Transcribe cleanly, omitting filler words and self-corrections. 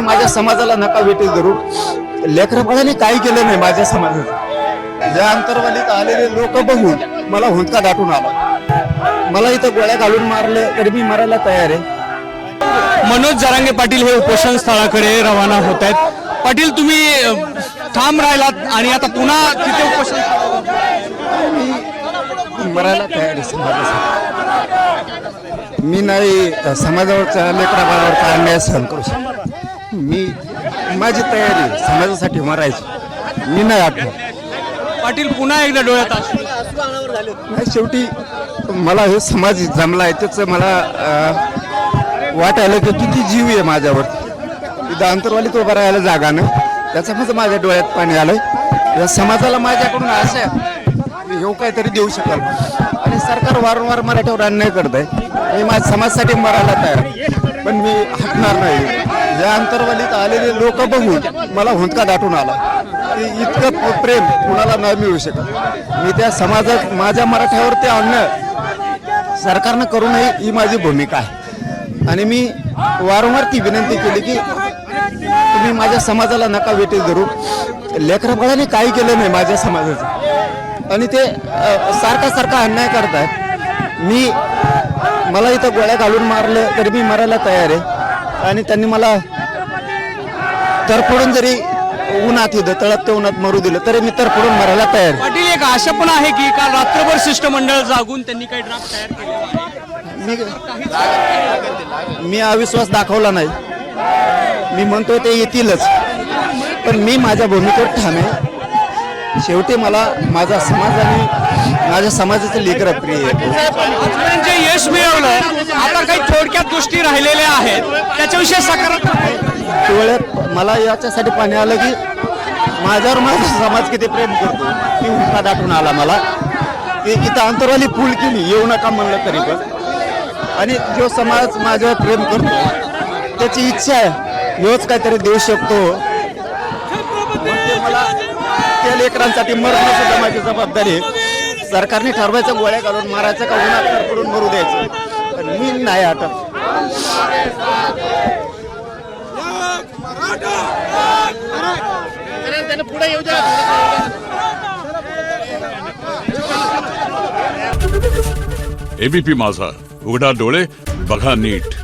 माझ्या समाजाला नका वेटीस धरू. लेकरबाळाने काही केलं नाही माझ्या समाजाचं. ज्या अंतर्वालीत आलेले लोक बघून मला हुंदका दाटून आला. मला इथं गोळ्या घालून मारले तरी मी मरायला तयार आहे. मनोज जरांगे पाटील हे उपोषण स्थळाकडे रवाना होत आहेत. पाटील, तुम्ही ठाम राहिलात आणि आता पुन्हा तिथे उपोषण मी मरायला तयार आहे समाजासाठी. मी नाही समाजावरचा लेकराबाळावरचा अन्याय सहन करू शकत. मी माझी तयारी आहे समाजासाठी मरायची. मी नाही आठवत. पाटील पुन्हा एकदा डोळ्यात असू. नाही, शेवटी मला हे समाज जमला आहे त्याचं मला वाटायला की किती जीव आहे माझ्यावरती. इथं अंतरवालीत उभं राहायला जागा नाही, त्याच्यामुळे माझ्या डोळ्यात पाणी आलंय. या समाजाला माझ्याकडून आशा आहे हे काहीतरी देऊ शकाल. आणि सरकार वारंवार मराठीवर अन्याय करत आहे. मी माझ्या समाजासाठी मरायला तयार, पण मी हटणार नाही. या अंतरवालीत आलेले लोक बघून मला हुंदका दाटून आला. इतकं प्रेम कुणाला नाही मिळू शकत. मी त्या समाजात माझ्या मराठ्यावरती आणणं सरकारनं करू नये ही माझी भूमिका आहे. आणि मी वारंवार ती विनंती केली की तुम्ही माझ्या समाजाला नका वेटीस धरू. लेकरबाळाने काही केलं नाही माझ्या समाजाचं आणि ते सारखा अन्याय करतायत. मला इथं गोळ्या घालून मारले तरी मी मरायला तयार आहे. आणि त्यांनी मला तरफडून जरी उन्हात इथं तळप ते उन्हात मरू दिलं तरी मी तरफडून मरायला तयार आहे. पाटील, एक आशा पण आहे की काल रात्रभर शिष्टमंडळ जागून त्यांनी काही ड्राफ्ट तयार केले. मी अविश्वास दाखवला नाही. मी म्हणतोय ते येतीलच, पण मी माझ्या भूमिकेवर ठाम आहे. शेवटी मला माझा समाज आणि माझ्या समाजाचे लेकरं प्रिय आहे. जे यश मिळवलं, आता काही थोडक्यात गोष्टी राहिलेल्या आहेत त्याच्याविषयी सकारात्मक. डोळ्यात मला याच्यासाठी पाणी आलं की माझ्यावर माझा समाज किती प्रेम करतो. ती हुंदका दाटून आला मला की इथं अंतरवाली पूल केली येऊ नका म्हणलं तरी पण. आणि जो समाज माझ्यावर प्रेम करतो त्याची इच्छा आहे ह्योच काहीतरी देऊ शकतो. मला त्या लेकरांसाठी मरणं सुद्धा माझी जबाबदारी आहे. सरकारने ठरवायचं गोळ्या घालून मारायचं का उन्हात तरफडून मरू द्यायचं, पण मी नाही हटत. एबीपी माझा, उघडा डोळे बघा नीट.